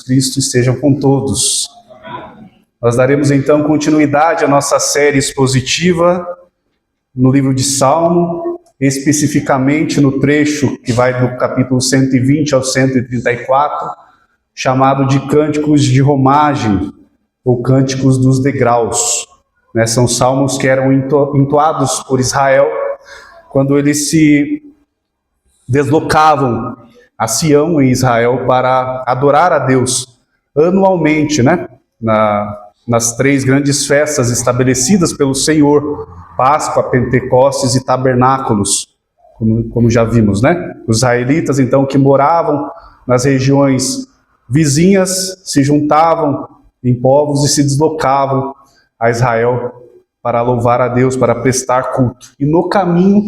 Cristo estejam com todos. Nós daremos então continuidade à nossa série expositiva no livro de Salmo, especificamente no trecho que vai do capítulo 120 ao 134, chamado de Cânticos de Romagem, ou Cânticos dos Degraus. São salmos que eram entoados por Israel quando eles se deslocavam a Sião, em Israel, para adorar a Deus anualmente, nas três grandes festas estabelecidas pelo Senhor: Páscoa, Pentecostes e Tabernáculos, como já vimos, Os israelitas, então, que moravam nas regiões vizinhas, se juntavam em povos e se deslocavam a Israel para louvar a Deus, para prestar culto. E no caminho,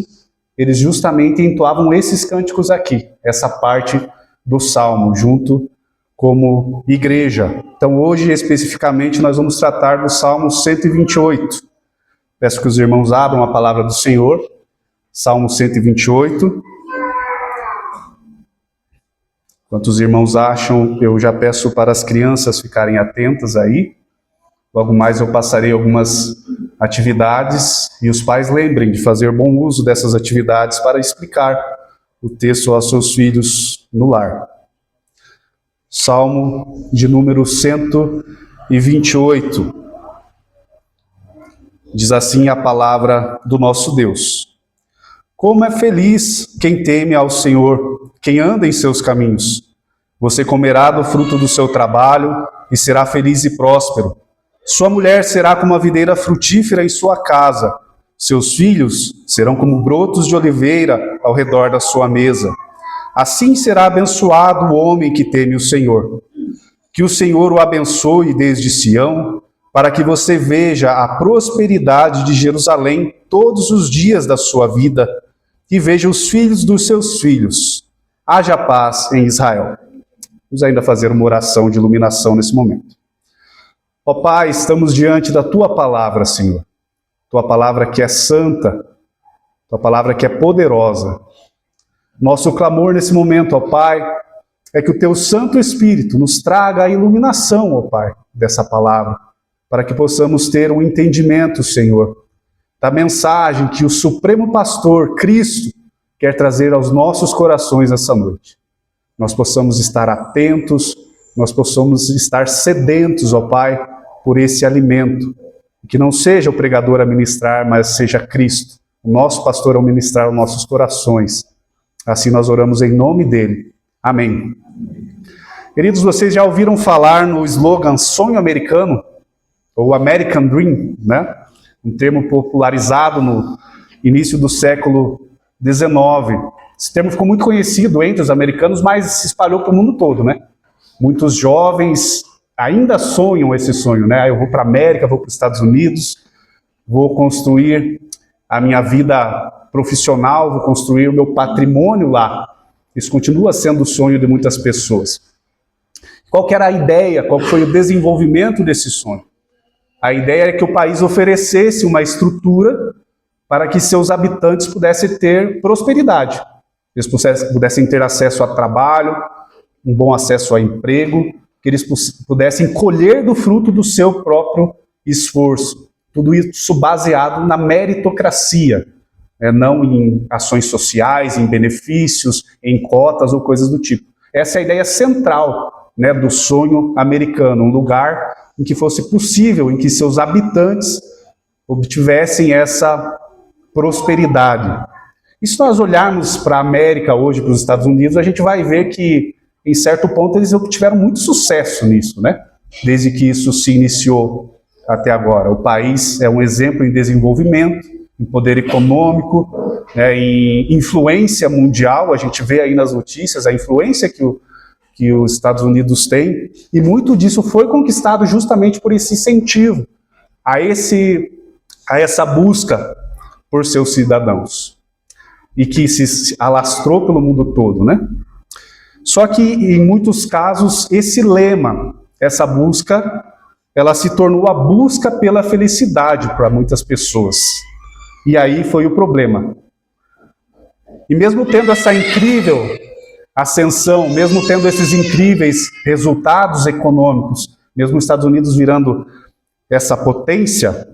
eles justamente entoavam esses cânticos aqui, essa parte do Salmo, junto como igreja. Então hoje, especificamente, nós vamos tratar do Salmo 128. Peço que os irmãos abram a palavra do Senhor, Salmo 128. Enquanto os irmãos acham, eu já peço para as crianças ficarem atentas aí. Logo mais eu passarei algumas atividades e os pais lembrem de fazer bom uso dessas atividades para explicar o texto aos seus filhos no lar. Salmo de número 128. Diz assim a palavra do nosso Deus: Como é feliz quem teme ao Senhor, quem anda em seus caminhos. Você comerá do fruto do seu trabalho e será feliz e próspero. Sua mulher será como a videira frutífera em sua casa. Seus filhos serão como brotos de oliveira ao redor da sua mesa. Assim será abençoado o homem que teme o Senhor. Que o Senhor o abençoe desde Sião, para que você veja a prosperidade de Jerusalém todos os dias da sua vida e veja os filhos dos seus filhos. Haja paz em Israel. Vamos ainda fazer uma oração de iluminação nesse momento. Ó Pai, estamos diante da Tua palavra, Senhor. Tua palavra que é santa, Tua palavra que é poderosa. Nosso clamor nesse momento, ó Pai, é que o Teu Santo Espírito nos traga a iluminação, ó Pai, dessa palavra, para que possamos ter um entendimento, Senhor, da mensagem que o Supremo Pastor, Cristo, quer trazer aos nossos corações essa noite. Nós possamos estar atentos, nós possamos estar sedentos, ó Pai, por esse alimento. Que não seja o pregador a ministrar, mas seja Cristo, o nosso pastor a ministrar aos nossos corações. Assim nós oramos em nome dele. Amém. Queridos, vocês já ouviram falar no slogan sonho americano? Ou American Dream, Um termo popularizado no início do século XIX. Esse termo ficou muito conhecido entre os americanos, mas se espalhou para o mundo todo, Muitos jovens ainda sonham esse sonho, Eu vou para a América, vou para os Estados Unidos, vou construir a minha vida profissional, vou construir o meu patrimônio lá. Isso continua sendo o sonho de muitas pessoas. Qual que era a ideia? Qual foi o desenvolvimento desse sonho? A ideia é que o país oferecesse uma estrutura para que seus habitantes pudessem ter prosperidade. Eles pudessem ter acesso a trabalho, um bom acesso a emprego, que eles pudessem colher do fruto do seu próprio esforço. Tudo isso baseado na meritocracia, não em ações sociais, em benefícios, em cotas ou coisas do tipo. Essa é a ideia central, do sonho americano, um lugar em que fosse possível, em que seus habitantes obtivessem essa prosperidade. E se nós olharmos para a América hoje, para os Estados Unidos, a gente vai ver que, em certo ponto, eles obtiveram muito sucesso nisso, Desde que isso se iniciou até agora. O país é um exemplo em desenvolvimento, em poder econômico, em influência mundial. A gente vê aí nas notícias a influência que os Estados Unidos têm, e muito disso foi conquistado justamente por esse incentivo a essa busca por seus cidadãos, e que se alastrou pelo mundo todo, Só que, em muitos casos, esse lema, essa busca, ela se tornou a busca pela felicidade para muitas pessoas. E aí foi o problema. E mesmo tendo essa incrível ascensão, mesmo tendo esses incríveis resultados econômicos, mesmo os Estados Unidos virando essa potência,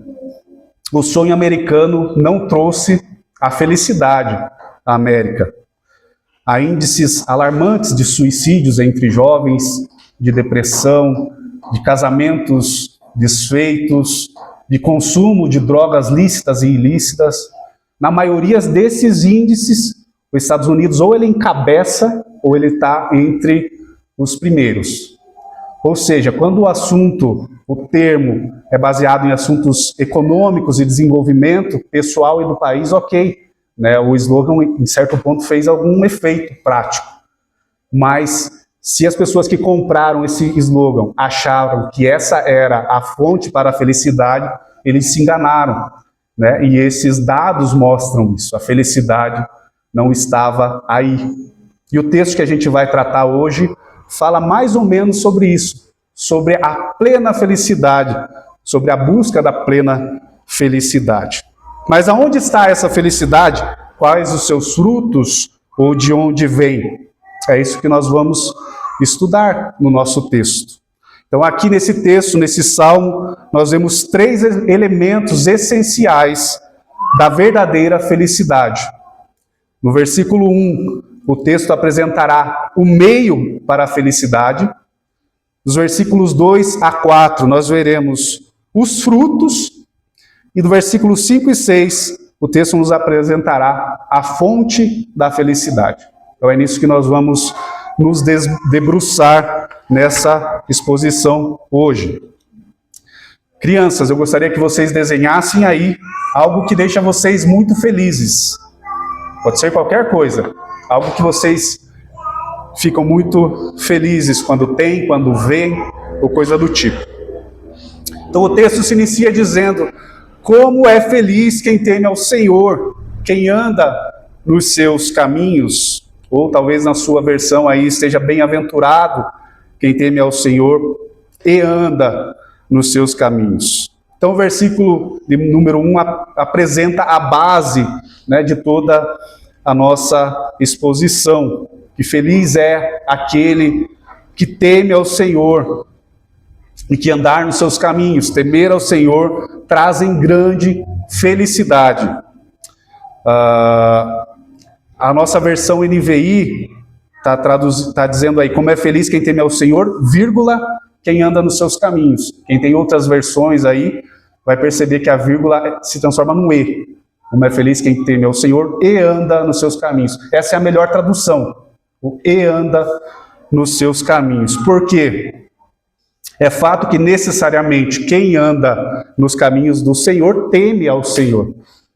o sonho americano não trouxe a felicidade à América. Há índices alarmantes de suicídios entre jovens, de depressão, de casamentos desfeitos, de consumo de drogas lícitas e ilícitas. Na maioria desses índices, os Estados Unidos ou ele encabeça ou ele está entre os primeiros. Ou seja, quando o assunto, o termo é baseado em assuntos econômicos e desenvolvimento pessoal e do país, ok. Né? O slogan, em certo ponto, fez algum efeito prático. Mas se as pessoas que compraram esse slogan acharam que essa era a fonte para a felicidade, eles se enganaram. Né? E esses dados mostram isso. A felicidade não estava aí. E o texto que a gente vai tratar hoje fala mais ou menos sobre isso, sobre a plena felicidade, sobre a busca da plena felicidade. Mas aonde está essa felicidade? Quais os seus frutos ou de onde vem? É isso que nós vamos estudar no nosso texto. Então aqui nesse texto, nesse salmo, nós vemos 3 elementos essenciais da verdadeira felicidade. No versículo 1, o texto apresentará o meio para a felicidade. Nos versículos 2 a 4, nós veremos os frutos. E do versículo 5 e 6, o texto nos apresentará a fonte da felicidade. Então é nisso que nós vamos nos debruçar nessa exposição hoje. Crianças, eu gostaria que vocês desenhassem aí algo que deixa vocês muito felizes. Pode ser qualquer coisa. Algo que vocês ficam muito felizes quando tem, quando vê, ou coisa do tipo. Então o texto se inicia dizendo: como é feliz quem teme ao Senhor, quem anda nos seus caminhos. Ou talvez na sua versão aí esteja bem-aventurado quem teme ao Senhor e anda nos seus caminhos. Então o versículo de número 1 apresenta a base, né, de toda a nossa exposição. Que feliz é aquele que teme ao Senhor e que andar nos seus caminhos. Temer ao Senhor trazem grande felicidade. A nossa versão NVI está dizendo aí, como é feliz quem teme ao Senhor, vírgula, quem anda nos seus caminhos. Quem tem outras versões aí, vai perceber que a vírgula se transforma num E. Como é feliz quem teme ao Senhor e anda nos seus caminhos. Essa é a melhor tradução. O e anda nos seus caminhos. Por quê? É fato que necessariamente quem anda nos caminhos do Senhor teme ao Senhor.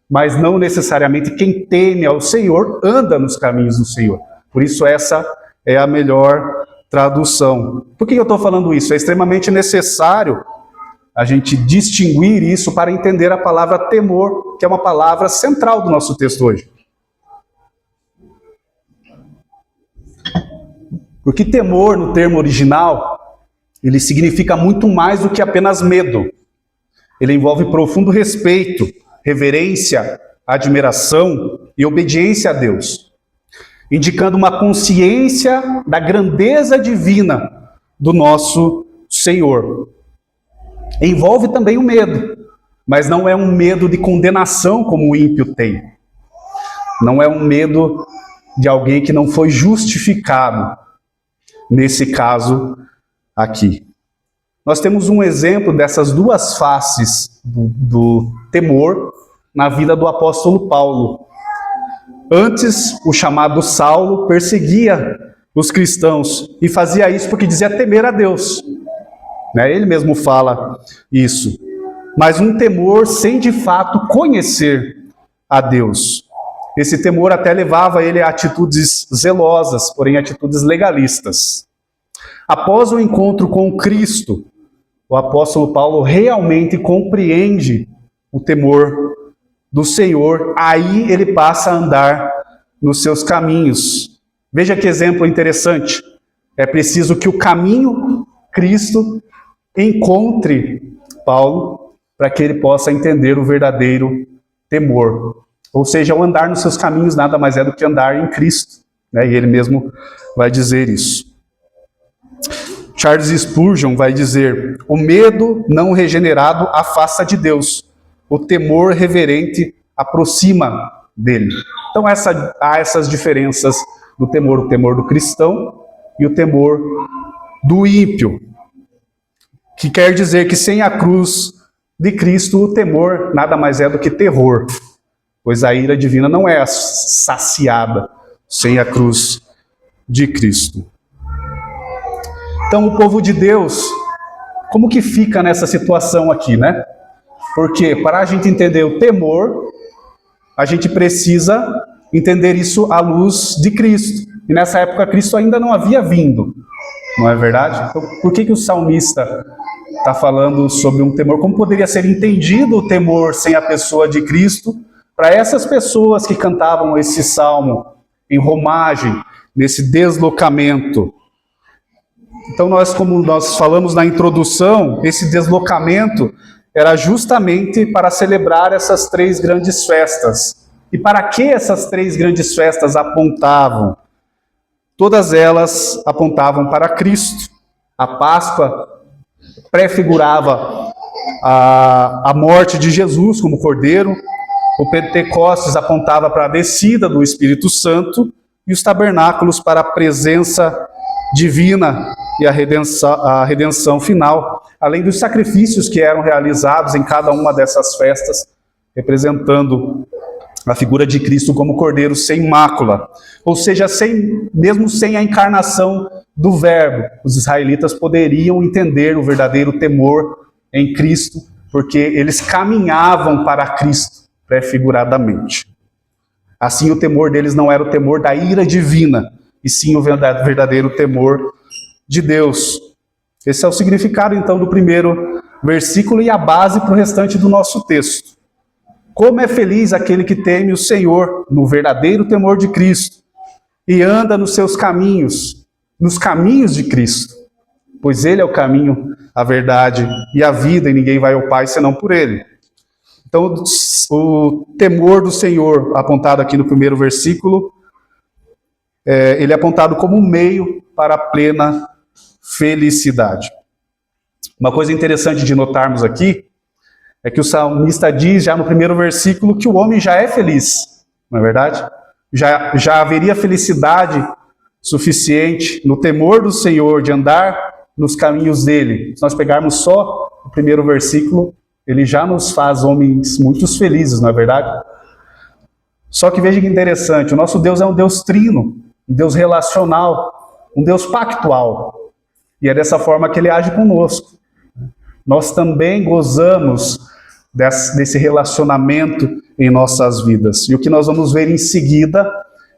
Mas não necessariamente quem teme ao Senhor anda nos caminhos do Senhor. Por isso essa é a melhor tradução. Por que eu estou falando isso? É extremamente necessário a gente distinguir isso para entender a palavra temor, que é uma palavra central do nosso texto hoje. Porque temor, no termo original, ele significa muito mais do que apenas medo. Ele envolve profundo respeito, reverência, admiração e obediência a Deus, indicando uma consciência da grandeza divina do nosso Senhor. Envolve também o medo, mas não é um medo de condenação como o ímpio tem. Não é um medo de alguém que não foi justificado, nesse caso aqui. Nós temos um exemplo dessas duas faces do temor na vida do apóstolo Paulo. Antes, o chamado Saulo perseguia os cristãos e fazia isso porque dizia temer a Deus. Ele mesmo fala isso. Mas um temor sem de fato conhecer a Deus. Esse temor até levava ele a atitudes zelosas, porém atitudes legalistas. Após o encontro com Cristo, o apóstolo Paulo realmente compreende o temor do Senhor, aí ele passa a andar nos seus caminhos. Veja que exemplo interessante. É preciso que o caminho Cristo encontre Paulo para que ele possa entender o verdadeiro temor. Ou seja, o andar nos seus caminhos nada mais é do que andar em Cristo. E ele mesmo vai dizer isso. Charles Spurgeon vai dizer: o medo não regenerado afasta de Deus, o temor reverente aproxima dele. Então há essas diferenças do temor, o temor do cristão e o temor do ímpio, que quer dizer que sem a cruz de Cristo o temor nada mais é do que terror, pois a ira divina não é saciada sem a cruz de Cristo. Então o povo de Deus, como que fica nessa situação aqui, né? Porque para a gente entender o temor, a gente precisa entender isso à luz de Cristo. E nessa época Cristo ainda não havia vindo, não é verdade? Então por que o salmista está falando sobre um temor? Como poderia ser entendido o temor sem a pessoa de Cristo? Para essas pessoas que cantavam esse salmo em romagem, nesse deslocamento. Então como nós falamos na introdução, esse deslocamento era justamente para celebrar essas três grandes festas. E para que essas três grandes festas apontavam? Todas elas apontavam para Cristo. A Páscoa prefigurava a morte de Jesus como Cordeiro, o Pentecostes apontava para a descida do Espírito Santo e os tabernáculos para a presença divina e a redenção final, além dos sacrifícios que eram realizados em cada uma dessas festas, representando a figura de Cristo como Cordeiro sem mácula. Ou seja, mesmo sem a encarnação do Verbo, os israelitas poderiam entender o verdadeiro temor em Cristo, porque eles caminhavam para Cristo prefiguradamente. Assim, o temor deles não era o temor da ira divina, e sim o verdadeiro temor de Deus. Esse é o significado, então, do primeiro versículo e a base para o restante do nosso texto. Como é feliz aquele que teme o Senhor no verdadeiro temor de Cristo e anda nos seus caminhos, nos caminhos de Cristo, pois Ele é o caminho, a verdade e a vida, e ninguém vai ao Pai senão por Ele. Então, o temor do Senhor, apontado aqui no primeiro versículo, ele é apontado como um meio para a plena felicidade. Uma coisa interessante de notarmos aqui é que o salmista diz já no primeiro versículo que o homem já é feliz, não é verdade? Já haveria felicidade suficiente no temor do Senhor, de andar nos caminhos dele. Se nós pegarmos só o primeiro versículo, ele já nos faz homens muito felizes, não é verdade? Só que veja que interessante, o nosso Deus é um Deus trino, um Deus relacional, um Deus pactual. E é dessa forma que Ele age conosco. Nós também gozamos desse relacionamento em nossas vidas. E o que nós vamos ver em seguida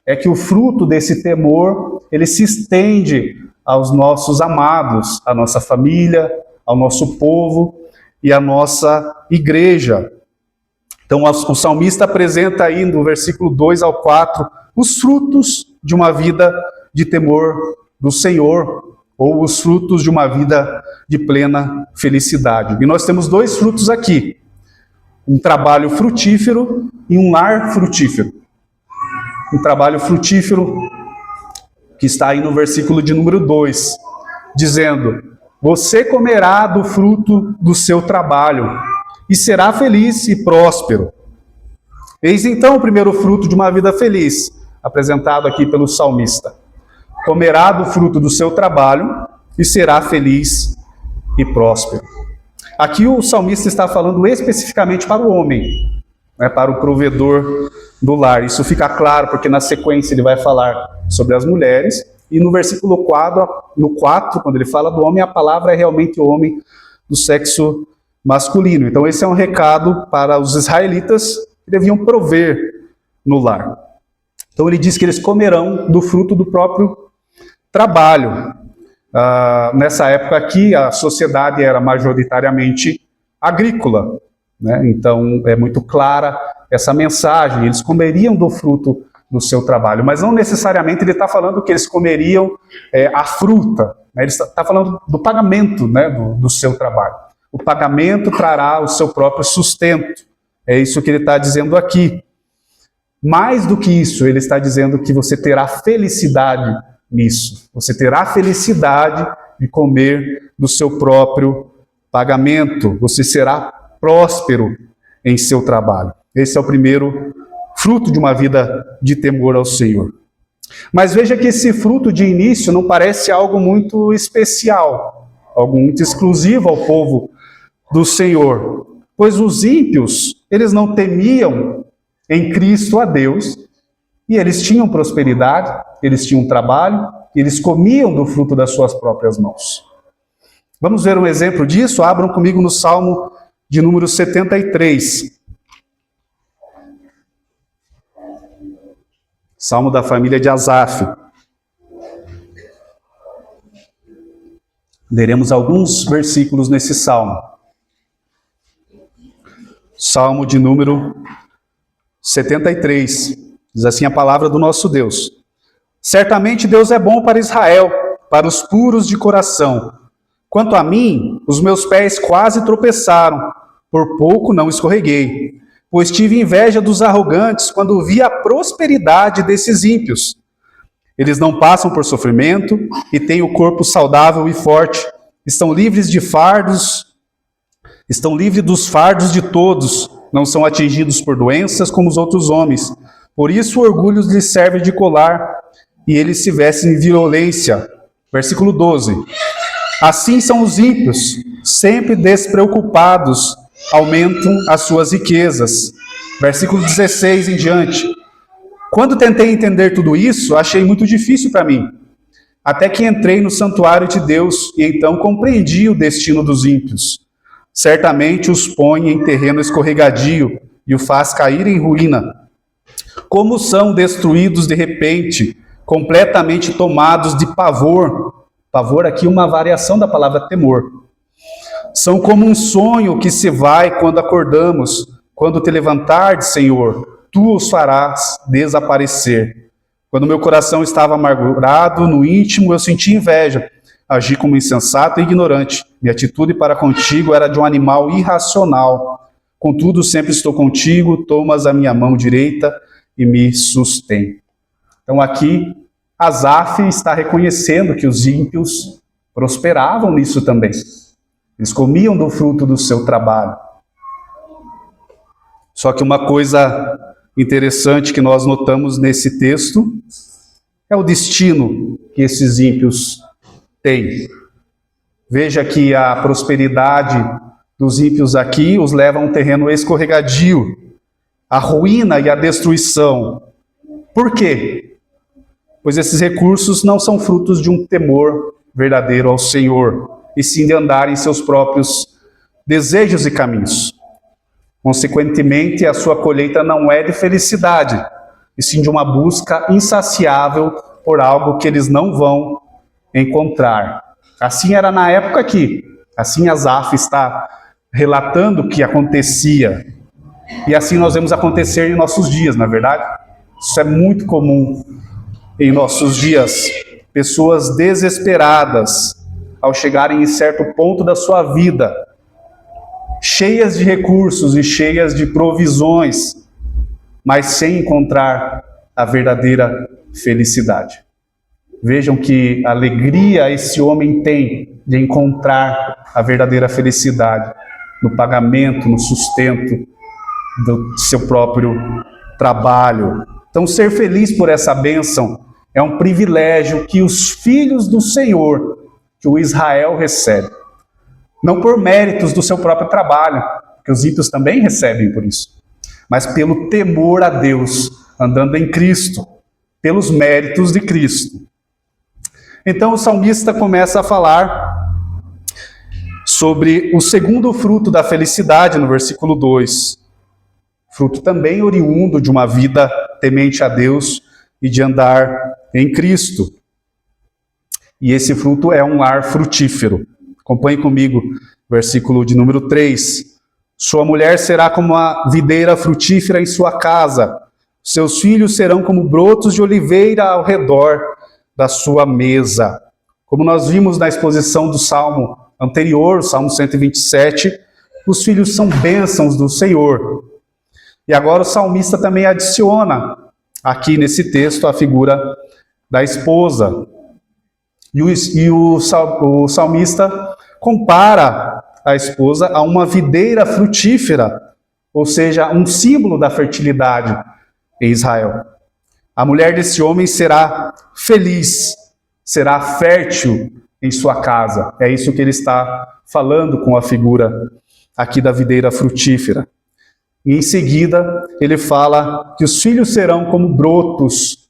é que o fruto desse temor, ele se estende aos nossos amados, à nossa família, ao nosso povo e à nossa igreja. Então o salmista apresenta aí no versículo 2 ao 4 os frutos de uma vida de temor do Senhor, ou os frutos de uma vida de plena felicidade. E nós temos dois frutos aqui: um trabalho frutífero e um lar frutífero. Um trabalho frutífero que está aí no versículo de número 2, dizendo: você comerá do fruto do seu trabalho e será feliz e próspero. Eis então o primeiro fruto de uma vida feliz, apresentado aqui pelo salmista. Comerá do fruto do seu trabalho e será feliz e próspero. Aqui o salmista está falando especificamente para o homem, né, para o provedor do lar. Isso fica claro porque na sequência ele vai falar sobre as mulheres, e no versículo 4, quando ele fala do homem, a palavra é realmente o homem do sexo masculino. Então esse é um recado para os israelitas que deviam prover no lar. Então ele diz que eles comerão do fruto do próprio trabalho. Nessa época aqui, a sociedade era majoritariamente agrícola, né? Então é muito clara essa mensagem. Eles comeriam do fruto do seu trabalho, mas não necessariamente ele está falando que eles comeriam a fruta, né? Ele está falando do pagamento, né, do seu trabalho. O pagamento trará o seu próprio sustento. É isso que ele está dizendo aqui. Mais do que isso, ele está dizendo que você terá felicidade nisso. Você terá a felicidade de comer do seu próprio pagamento. Você será próspero em seu trabalho. Esse é o primeiro fruto de uma vida de temor ao Senhor. Mas veja que esse fruto de início não parece algo muito especial, algo muito exclusivo ao povo do Senhor. Pois os ímpios, eles não temiam em Cristo a Deus, e eles tinham prosperidade, eles tinham trabalho, e eles comiam do fruto das suas próprias mãos. Vamos ver um exemplo disso? Abram comigo no Salmo de número 73. Salmo da família de Asaf. Leremos alguns versículos nesse salmo. Salmo de número 73. Diz assim a palavra do nosso Deus. Certamente Deus é bom para Israel, para os puros de coração. Quanto a mim, os meus pés quase tropeçaram, por pouco não escorreguei, pois tive inveja dos arrogantes quando vi a prosperidade desses ímpios. Eles não passam por sofrimento e têm o corpo saudável e forte. Estão livres de fardos, estão livres dos fardos de todos. Não são atingidos por doenças como os outros homens. Por isso o orgulho lhes serve de colar e eles se vestem em violência. Versículo 12. Assim são os ímpios, sempre despreocupados, aumentam as suas riquezas. Versículo 16 em diante. Quando tentei entender tudo isso, achei muito difícil para mim. Até que entrei no santuário de Deus e então compreendi o destino dos ímpios. Certamente os põe em terreno escorregadio e o faz cair em ruína. Como são destruídos de repente, completamente tomados de pavor. Pavor aqui uma variação da palavra temor. São como um sonho que se vai quando acordamos. Quando te levantares, Senhor, tu os farás desaparecer. Quando meu coração estava amargurado, no íntimo eu senti inveja. Agi como insensato e ignorante. Minha atitude para contigo era de um animal irracional. Contudo, sempre estou contigo, tomas a minha mão direita e me sustém. Então aqui, Asaf está reconhecendo que os ímpios prosperavam nisso também. Eles comiam do fruto do seu trabalho. Só que uma coisa interessante que nós notamos nesse texto é o destino que esses ímpios têm. Veja que a prosperidade dos ímpios aqui os leva a um terreno escorregadio, a ruína e a destruição. Por quê? Pois esses recursos não são frutos de um temor verdadeiro ao Senhor, e sim de andar em seus próprios desejos e caminhos. Consequentemente, a sua colheita não é de felicidade, e sim de uma busca insaciável por algo que eles não vão encontrar. Assim era na época aqui. Assim Asaf está relatando o que acontecia. E assim nós vemos acontecer em nossos dias, não é verdade? Isso é muito comum em nossos dias. Pessoas desesperadas ao chegarem em certo ponto da sua vida, cheias de recursos e cheias de provisões, mas sem encontrar a verdadeira felicidade. Vejam que alegria esse homem tem de encontrar a verdadeira felicidade no pagamento, no sustento do seu próprio trabalho. Então, ser feliz por essa bênção é um privilégio que os filhos do Senhor, que o Israel recebe. Não por méritos do seu próprio trabalho, que os ímpios também recebem por isso, mas pelo temor a Deus, andando em Cristo, pelos méritos de Cristo. Então o salmista começa a falar sobre o segundo fruto da felicidade, no versículo 2. Fruto também oriundo de uma vida temente a Deus e de andar em Cristo. E esse fruto é um lar frutífero. Acompanhe comigo, versículo de número 3. Sua mulher será como a videira frutífera em sua casa. Seus filhos serão como brotos de oliveira ao redor da sua mesa. Como nós vimos na exposição do salmo anterior, o salmo 127, os filhos são bênçãos do Senhor. E agora o salmista também adiciona aqui nesse texto a figura da esposa. O salmista compara a esposa a uma videira frutífera, ou seja, um símbolo da fertilidade em Israel. A mulher desse homem será feliz, será fértil em sua casa. É isso que ele está falando com a figura aqui da videira frutífera. E em seguida, ele fala que os filhos serão como brotos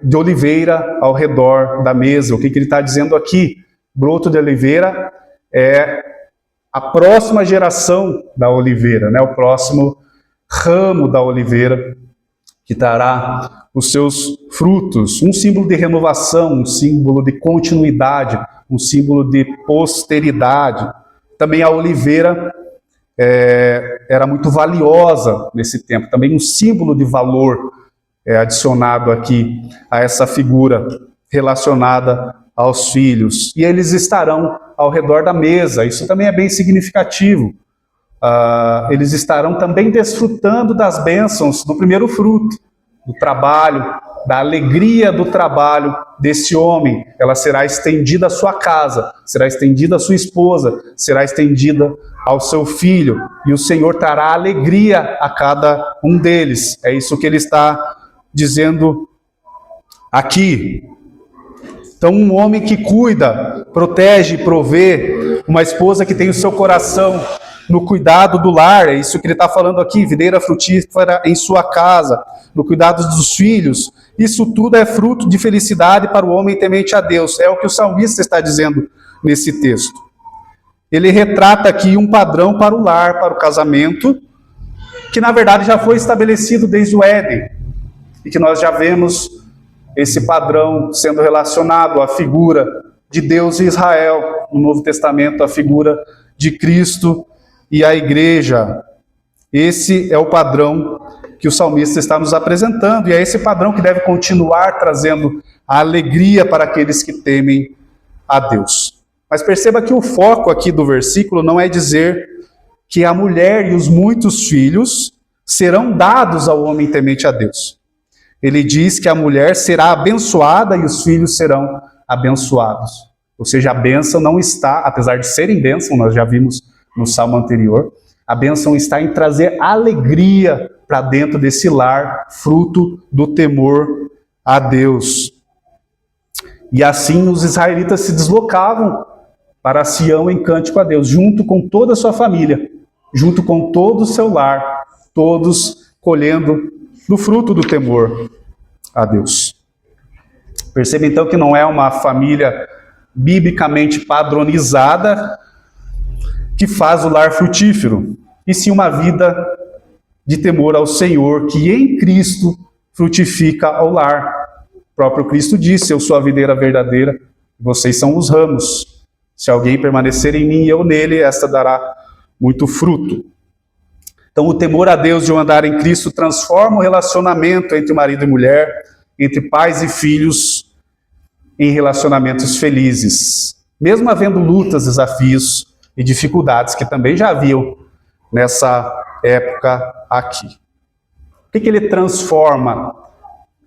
de oliveira ao redor da mesa. O que ele está dizendo aqui? Broto de oliveira é a próxima geração da oliveira, né? O próximo ramo da oliveira que dará os seus frutos. Um símbolo de renovação, um símbolo de continuidade, um símbolo de posteridade. Também a oliveira era muito valiosa nesse tempo, também um símbolo de valor adicionado aqui a essa figura relacionada aos filhos. E eles estarão ao redor da mesa, isso também é bem significativo. Eles estarão também desfrutando das bênçãos do primeiro fruto, do trabalho, da alegria do trabalho desse homem. Ela será estendida à sua casa, será estendida à sua esposa, será estendida ao seu filho, e o Senhor trará alegria a cada um deles. É isso que ele está dizendo aqui. Então, um homem que cuida, protege, provê, uma esposa que tem o seu coração no cuidado do lar, é isso que ele está falando aqui, videira frutífera em sua casa, no cuidado dos filhos, isso tudo é fruto de felicidade para o homem temente a Deus, é o que o salmista está dizendo nesse texto. Ele retrata aqui um padrão para o lar, para o casamento, que na verdade já foi estabelecido desde o Éden, e que nós já vemos esse padrão sendo relacionado à figura de Deus e Israel, no Novo Testamento, a figura de Cristo e a igreja. Esse é o padrão que o salmista está nos apresentando, e é esse padrão que deve continuar trazendo a alegria para aqueles que temem a Deus. Mas perceba que o foco aqui do versículo não é dizer que a mulher e os muitos filhos serão dados ao homem temente a Deus. Ele diz que a mulher será abençoada e os filhos serão abençoados. Ou seja, a bênção não está, apesar de serem bênção, nós já vimos no salmo anterior, a bênção está em trazer alegria para dentro desse lar, fruto do temor a Deus. E assim os israelitas se deslocavam para Sião em cântico a Deus, junto com toda a sua família, junto com todo o seu lar, todos colhendo do fruto do temor a Deus. Perceba então que não é uma família biblicamente padronizada que faz o lar frutífero, e sim uma vida de temor ao Senhor, que em Cristo frutifica ao lar. O próprio Cristo disse: eu sou a videira verdadeira, vocês são os ramos. Se alguém permanecer em mim e eu nele, esta dará muito fruto. Então, o temor a Deus de um andar em Cristo transforma o relacionamento entre marido e mulher, entre pais e filhos, em relacionamentos felizes. Mesmo havendo lutas, desafios e dificuldades, que também já haviam nessa época aqui. Por que ele transforma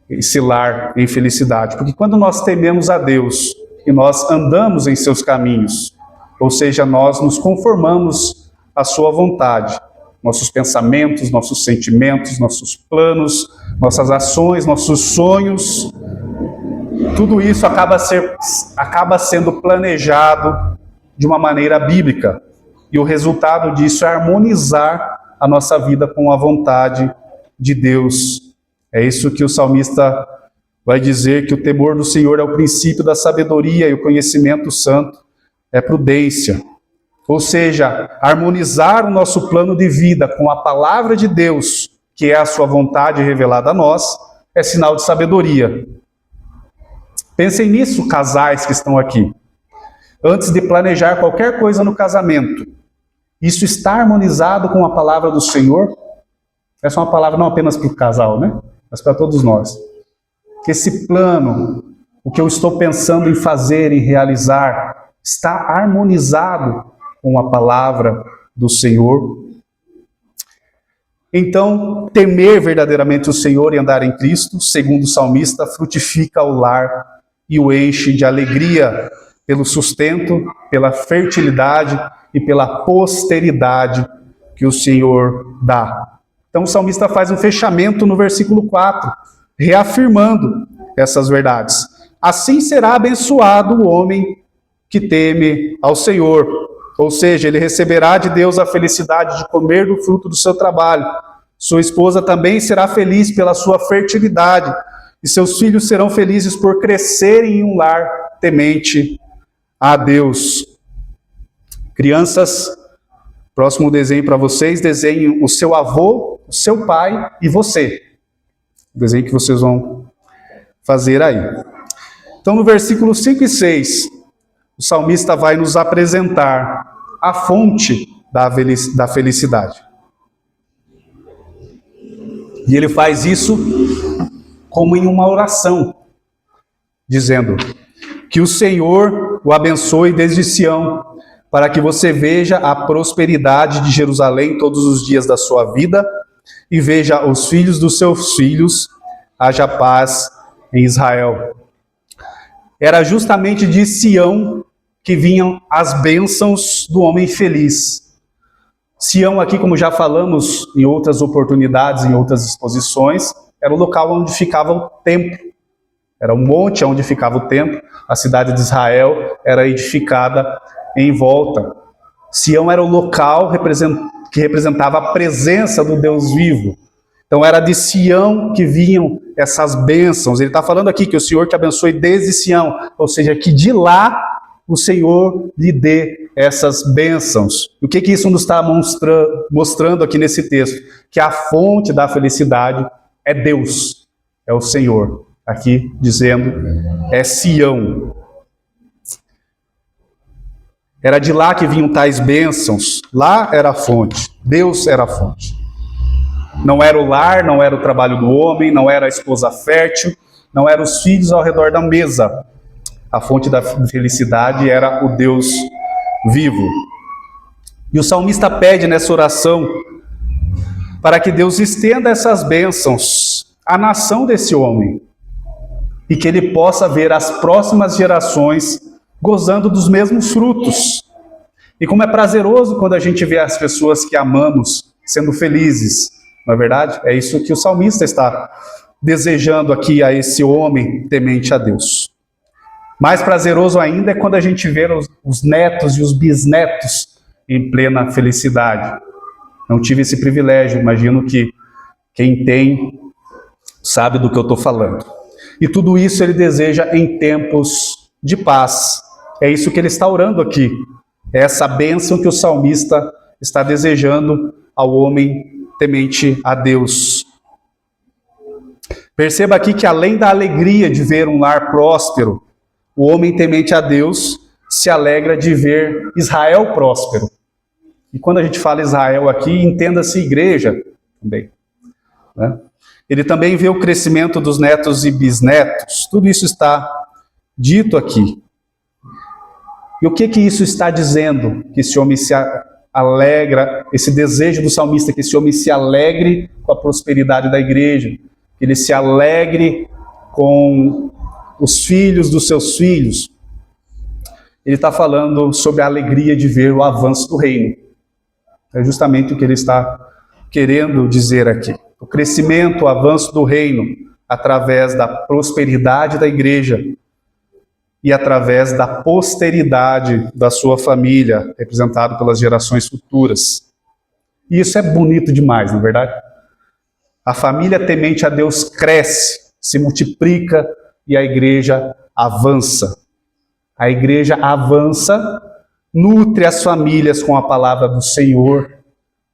esse lar em felicidade? Porque quando nós tememos a Deus e nós andamos em seus caminhos, ou seja, nós nos conformamos à sua vontade, nossos pensamentos, nossos sentimentos, nossos planos, nossas ações, nossos sonhos, tudo isso acaba sendo planejado de uma maneira bíblica. E o resultado disso é harmonizar a nossa vida com a vontade de Deus. É isso que o salmista vai dizer, que o temor do Senhor é o princípio da sabedoria e o conhecimento santo é prudência. Ou seja, harmonizar o nosso plano de vida com a palavra de Deus, que é a sua vontade revelada a nós, é sinal de sabedoria. Pensem nisso, casais que estão aqui. Antes de planejar qualquer coisa no casamento, isso está harmonizado com a palavra do Senhor? Essa é uma palavra não apenas para o casal, né? Mas para todos nós. Esse plano, o que eu estou pensando em fazer, em realizar, está harmonizado com a palavra do Senhor? Então, temer verdadeiramente o Senhor e andar em Cristo, segundo o salmista, frutifica o lar e o enche de alegria pelo sustento, pela fertilidade e pela posteridade que o Senhor dá. Então o salmista faz um fechamento no versículo 4, reafirmando essas verdades. Assim será abençoado o homem que teme ao Senhor. Ou seja, ele receberá de Deus a felicidade de comer do fruto do seu trabalho. Sua esposa também será feliz pela sua fertilidade, e seus filhos serão felizes por crescerem em um lar temente a Deus. Crianças, próximo desenho para vocês, desenhem o seu avô, o seu pai e você. O desenho que vocês vão fazer aí. Então, no versículo 5 e 6, o salmista vai nos apresentar a fonte da felicidade. E ele faz isso como em uma oração, dizendo que o Senhor o abençoe desde Sião, para que você veja a prosperidade de Jerusalém todos os dias da sua vida e veja os filhos dos seus filhos, haja paz em Israel. Era justamente de Sião que vinham as bênçãos do homem feliz. Sião aqui, como já falamos em outras oportunidades, em outras exposições, era o local onde ficava o templo. Era um monte onde ficava o templo. A cidade de Israel era edificada em volta. Sião era o local que representava a presença do Deus vivo. Então era de Sião que vinham essas bênçãos. Ele está falando aqui que o Senhor te abençoe desde Sião, ou seja, que de lá o Senhor lhe dê essas bênçãos. O que isso nos está mostrando aqui nesse texto? Que a fonte da felicidade é Deus, é o Senhor. Aqui dizendo, é Sião. Era de lá que vinham tais bênçãos. Lá era a fonte. Deus era a fonte. Não era o lar, não era o trabalho do homem, não era a esposa fértil, não eram os filhos ao redor da mesa. A fonte da felicidade era o Deus vivo. E o salmista pede nessa oração para que Deus estenda essas bênçãos à nação desse homem e que ele possa ver as próximas gerações gozando dos mesmos frutos. E como é prazeroso quando a gente vê as pessoas que amamos sendo felizes, não é verdade? É isso que o salmista está desejando aqui a esse homem temente a Deus. Mais prazeroso ainda é quando a gente vê os netos e os bisnetos em plena felicidade. Não tive esse privilégio, imagino que quem tem sabe do que eu estou falando. E tudo isso ele deseja em tempos de paz. É isso que ele está orando aqui. É essa bênção que o salmista está desejando ao homem temente a Deus. Perceba aqui que além da alegria de ver um lar próspero, o homem temente a Deus se alegra de ver Israel próspero. E quando a gente fala Israel aqui, entenda-se igreja também, né? Ele também vê o crescimento dos netos e bisnetos. Tudo isso está dito aqui. E o que isso está dizendo? Que esse homem se alegra, esse desejo do salmista, que esse homem se alegre com a prosperidade da igreja, que ele se alegre com os filhos dos seus filhos. Ele está falando sobre a alegria de ver o avanço do reino. É justamente o que ele está querendo dizer aqui. O crescimento, o avanço do reino, através da prosperidade da igreja e através da posteridade da sua família, representado pelas gerações futuras. E isso é bonito demais, não é verdade? A família temente a Deus cresce, se multiplica e a igreja avança. A igreja avança, nutre as famílias com a palavra do Senhor,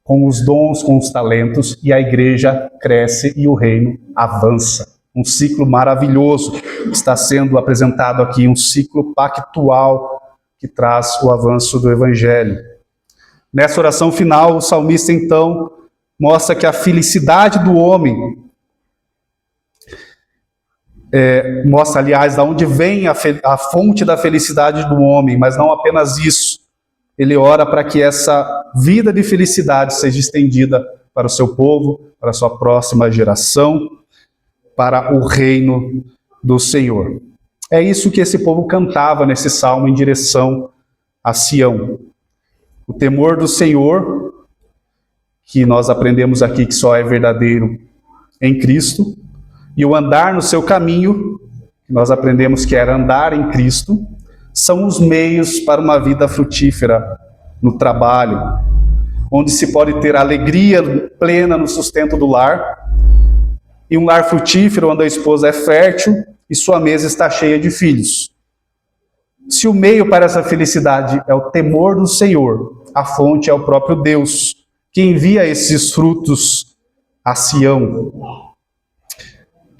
com os dons, com os talentos, e a igreja cresce e o reino avança. Um ciclo maravilhoso está sendo apresentado aqui, um ciclo pactual que traz o avanço do evangelho. Nessa oração final, o salmista então mostra que a felicidade do homem, mostra, aliás, de onde vem a fonte da felicidade do homem, mas não apenas isso. Ele ora para que essa vida de felicidade seja estendida para o seu povo, para a sua próxima geração, para o reino do Senhor. É isso que esse povo cantava nesse salmo em direção a Sião. O temor do Senhor, que nós aprendemos aqui que só é verdadeiro em Cristo, e o andar no seu caminho, que nós aprendemos que era andar em Cristo, são os meios para uma vida frutífera no trabalho, onde se pode ter alegria plena no sustento do lar, e um lar frutífero onde a esposa é fértil e sua mesa está cheia de filhos. Se o meio para essa felicidade é o temor do Senhor, a fonte é o próprio Deus, que envia esses frutos a Sião,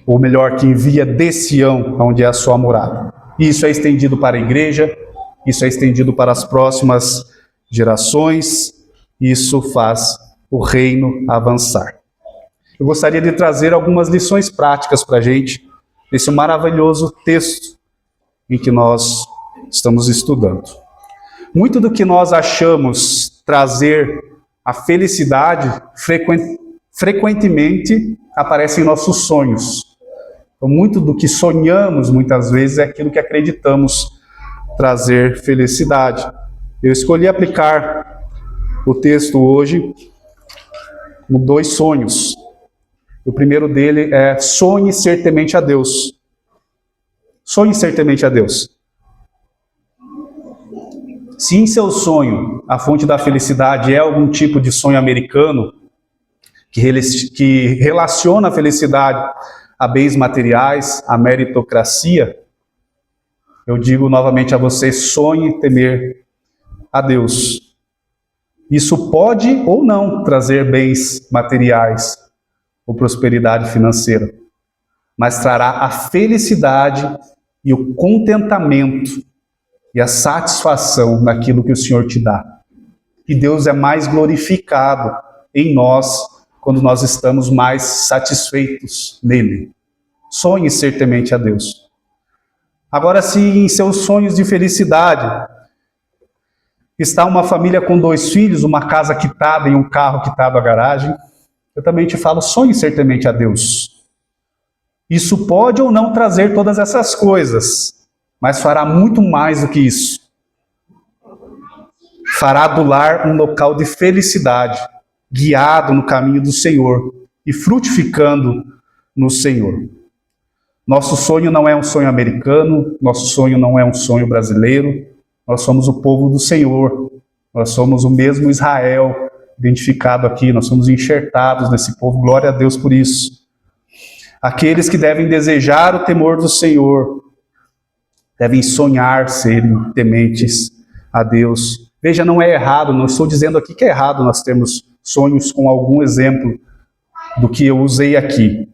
ou melhor, que envia de Sião, onde é a sua morada. Isso é estendido para a igreja, isso é estendido para as próximas gerações, isso faz o reino avançar. Eu gostaria de trazer algumas lições práticas para a gente, nesse maravilhoso texto em que nós estamos estudando. Muito do que nós achamos trazer a felicidade, frequentemente aparece em nossos sonhos. Então, muito do que sonhamos, muitas vezes, é aquilo que acreditamos trazer felicidade. Eu escolhi aplicar o texto hoje com 2 sonhos. O primeiro dele é: sonhe ser temente a Deus. Sonhe ser temente a Deus. Se em seu sonho a fonte da felicidade é algum tipo de sonho americano, que relaciona a felicidade a bens materiais, a meritocracia, eu digo novamente a você: sonhe temer a Deus. Isso pode ou não trazer bens materiais ou prosperidade financeira, mas trará a felicidade e o contentamento e a satisfação naquilo que o Senhor te dá. E Deus é mais glorificado em nós quando nós estamos mais satisfeitos nele. Sonhe ser temente a Deus. Agora, se em seus sonhos de felicidade está uma família com 2 filhos, uma casa quitada e um carro quitado à garagem, eu também te falo: sonhe ser temente a Deus. Isso pode ou não trazer todas essas coisas, mas fará muito mais do que isso. Fará do lar um local de felicidade, guiado no caminho do Senhor e frutificando no Senhor. Nosso sonho não é um sonho americano, nosso sonho não é um sonho brasileiro, nós somos o povo do Senhor, nós somos o mesmo Israel identificado aqui, nós somos enxertados nesse povo, glória a Deus por isso. Aqueles que devem desejar o temor do Senhor, devem sonhar serem tementes a Deus. Veja, não é errado, não estou dizendo aqui que é errado nós termos sonhos com algum exemplo do que eu usei aqui.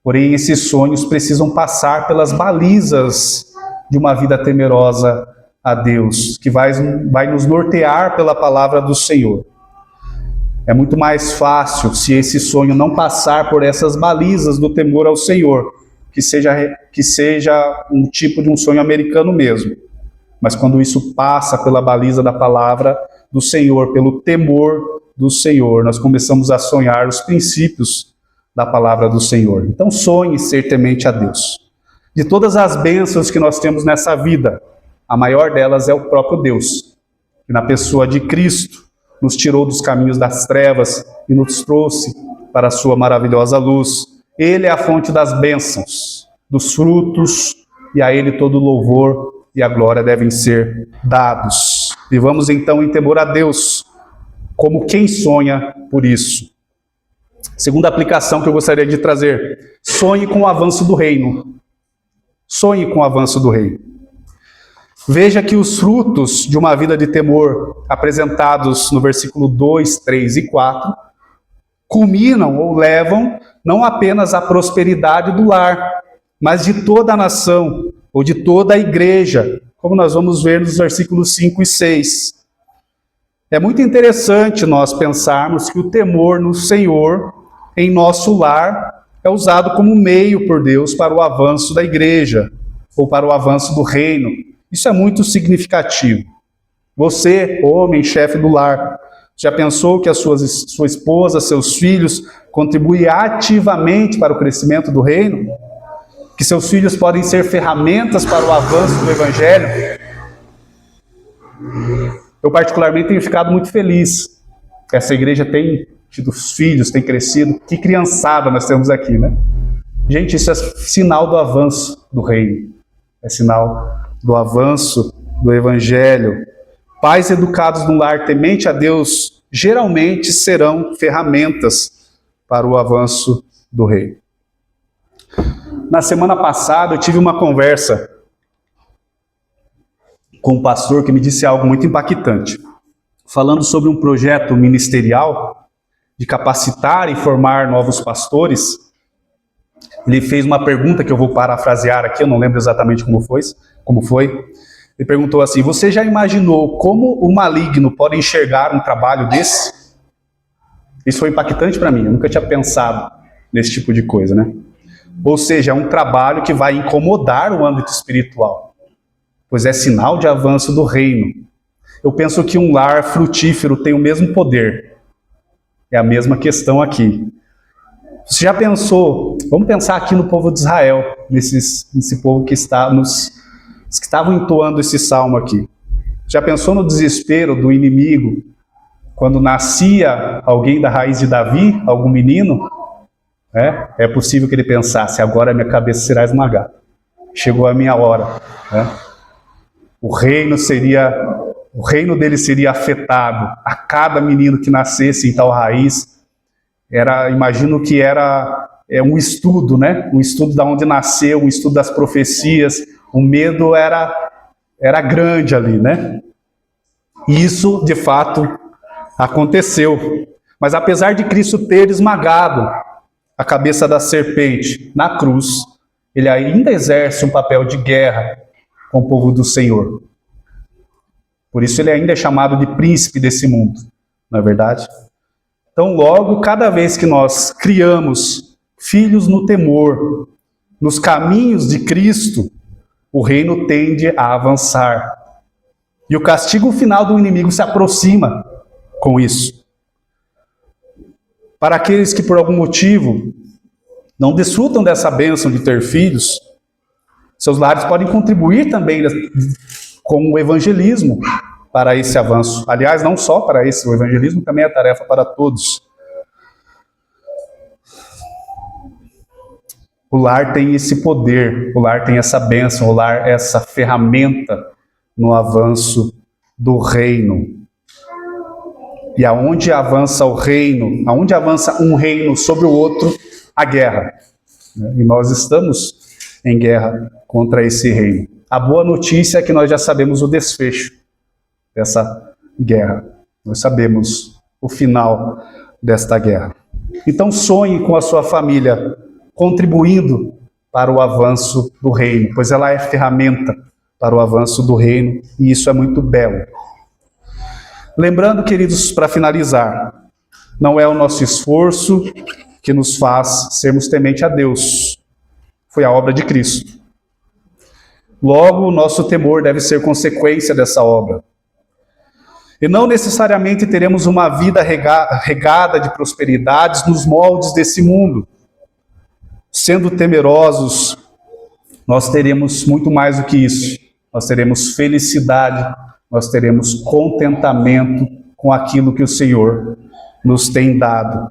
Porém, esses sonhos precisam passar pelas balizas de uma vida temerosa a Deus, que vai nos nortear pela palavra do Senhor. É muito mais fácil se esse sonho não passar por essas balizas do temor ao Senhor, que seja um tipo de um sonho americano mesmo. Mas quando isso passa pela baliza da palavra do Senhor, pelo temor do Senhor, nós começamos a sonhar os princípios da palavra do Senhor. Então sonhe ser temente a Deus. De todas as bênçãos que nós temos nessa vida, a maior delas é o próprio Deus, que na pessoa de Cristo nos tirou dos caminhos das trevas e nos trouxe para a sua maravilhosa luz. Ele é a fonte das bênçãos, dos frutos, e a Ele todo o louvor e a glória devem ser dados. Vivamos então em temor a Deus, como quem sonha por isso. Segunda aplicação que eu gostaria de trazer: sonhe com o avanço do reino. Sonhe com o avanço do reino. Veja que os frutos de uma vida de temor, apresentados no versículo 2, 3 e 4, culminam ou levam não apenas à prosperidade do lar, mas de toda a nação, ou de toda a igreja, como nós vamos ver nos versículos 5 e 6. É muito interessante nós pensarmos que o temor no Senhor, em nosso lar, é usado como meio por Deus para o avanço da igreja, ou para o avanço do reino. Isso é muito significativo. Você, homem, chefe do lar, já pensou que a sua esposa, seus filhos, contribuem ativamente para o crescimento do reino? que seus filhos podem ser ferramentas para o avanço do Evangelho, eu particularmente tenho ficado muito feliz que essa igreja tem tido filhos, tem crescido. Que criançada nós temos aqui, né? Gente, isso é sinal do avanço do reino, é sinal do avanço do Evangelho. Pais educados num lar temente a Deus geralmente serão ferramentas para o avanço do reino. Na semana passada eu tive uma conversa com um pastor que me disse algo muito impactante, falando sobre um projeto ministerial de capacitar e formar novos pastores. Ele fez uma pergunta que eu vou parafrasear aqui, eu não lembro exatamente como foi. Ele perguntou assim: você já imaginou como o maligno pode enxergar um trabalho desse? Isso foi impactante para mim, eu nunca tinha pensado nesse tipo de coisa, né? Ou seja, é um trabalho que vai incomodar o âmbito espiritual, pois é sinal de avanço do reino. Eu penso que um lar frutífero tem o mesmo poder. É a mesma questão aqui. Você já pensou, vamos pensar aqui no povo de Israel, nesse povo que estavam entoando esse salmo aqui. Já pensou no desespero do inimigo, quando nascia alguém da raiz de Davi, algum menino? É possível que ele pensasse: agora minha cabeça será esmagada. Chegou a minha hora. O reino dele seria afetado a cada menino que nascesse em tal raiz. Imagino que era um estudo, né? Um estudo de onde nasceu, um estudo das profecias. O medo era grande ali, né? E isso, de fato, aconteceu. Mas apesar de Cristo ter esmagado a cabeça da serpente na cruz, ele ainda exerce um papel de guerra com o povo do Senhor. Por isso ele ainda é chamado de príncipe desse mundo, não é verdade? Então, logo, cada vez que nós criamos filhos no temor, nos caminhos de Cristo, o reino tende a avançar. E o castigo final do inimigo se aproxima com isso. Para aqueles que por algum motivo não desfrutam dessa bênção de ter filhos, seus lares podem contribuir também com o evangelismo para esse avanço. Aliás, não só para esse, o evangelismo também é tarefa para todos. O lar tem esse poder, o lar tem essa bênção, o lar é essa ferramenta no avanço do reino. E aonde avança o reino, aonde avança um reino sobre o outro, a guerra. E nós estamos em guerra contra esse reino. A boa notícia é que nós já sabemos o desfecho dessa guerra. Nós sabemos o final desta guerra. Então sonhe com a sua família, contribuindo para o avanço do reino, pois ela é ferramenta para o avanço do reino, e isso é muito belo. Lembrando, queridos, para finalizar, não é o nosso esforço que nos faz sermos temente a Deus. Foi a obra de Cristo. Logo, o nosso temor deve ser consequência dessa obra. E não necessariamente teremos uma vida regada de prosperidades nos moldes desse mundo. Sendo temerosos, nós teremos muito mais do que isso. Nós teremos felicidade, nós teremos contentamento com aquilo que o Senhor nos tem dado.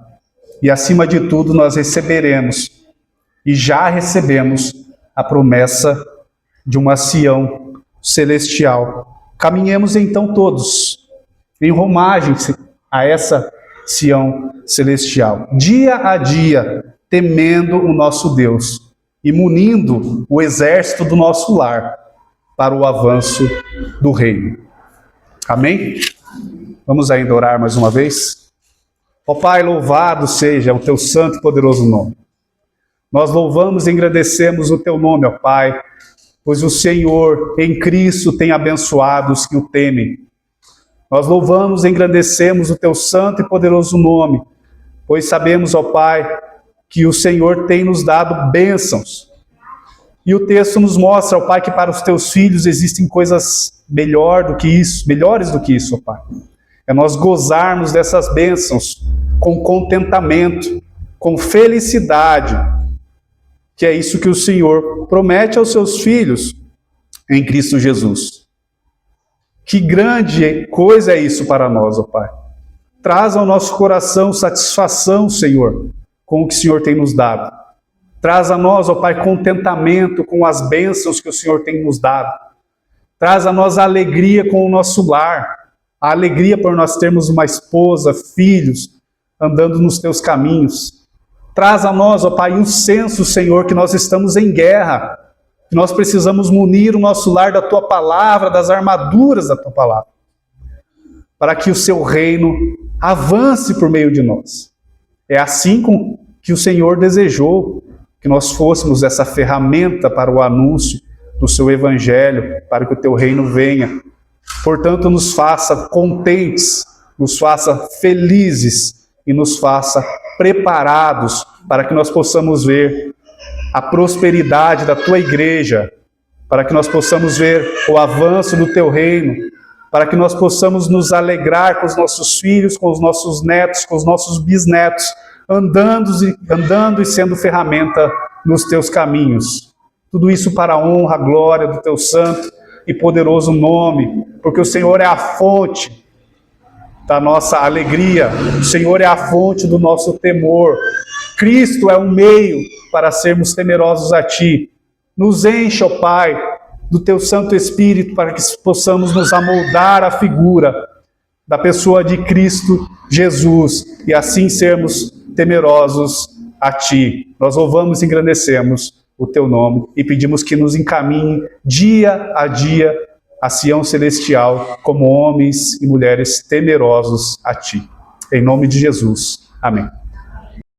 E acima de tudo, nós receberemos, e já recebemos, a promessa de uma Sião celestial. Caminhemos então todos em romagem a essa Sião celestial, dia a dia, temendo o nosso Deus e munindo o exército do nosso lar para o avanço do reino. Amém? Vamos ainda orar mais uma vez? Ó Pai, louvado seja o teu santo e poderoso nome. Nós louvamos e agradecemos o teu nome, ó Pai, pois o Senhor em Cristo tem abençoado os que o temem. Nós louvamos e agradecemos o teu santo e poderoso nome, pois sabemos, ó Pai, que o Senhor tem nos dado bênçãos. E o texto nos mostra, ó Pai, que para os teus filhos existem coisas melhores do que isso, ó Pai. É nós gozarmos dessas bênçãos com contentamento, com felicidade, que é isso que o Senhor promete aos seus filhos em Cristo Jesus. Que grande coisa é isso para nós, ó Pai. Traz ao nosso coração satisfação, Senhor, com o que o Senhor tem nos dado. Traz a nós, ó Pai, contentamento com as bênçãos que o Senhor tem nos dado. Traz a nós a alegria com o nosso lar, a alegria por nós termos uma esposa, filhos, andando nos teus caminhos. Traz a nós, ó Pai, um senso, Senhor, que nós estamos em guerra, que nós precisamos munir o nosso lar da Tua Palavra, das armaduras da Tua Palavra, para que o Seu reino avance por meio de nós. É assim que o Senhor desejou que nós fôssemos essa ferramenta para o anúncio do Seu Evangelho, para que o Teu reino venha. Portanto, nos faça contentes, nos faça felizes e nos faça preparados para que nós possamos ver a prosperidade da Tua igreja, para que nós possamos ver o avanço do Teu reino, para que nós possamos nos alegrar com os nossos filhos, com os nossos netos, com os nossos bisnetos, andando e sendo ferramenta nos Teus caminhos. Tudo isso para a honra, a glória do Teu santo e poderoso nome, porque o Senhor é a fonte da nossa alegria, o Senhor é a fonte do nosso temor. Cristo é um meio para sermos temerosos a Ti. Nos encha, ó Pai, do Teu Santo Espírito, para que possamos nos amoldar à figura da pessoa de Cristo Jesus, e assim sermos temerosos a Ti. Nós louvamos e engrandecemos o Teu nome e pedimos que nos encaminhe dia a dia a Sião Celestial como homens e mulheres temerosos a Ti. Em nome de Jesus. Amém.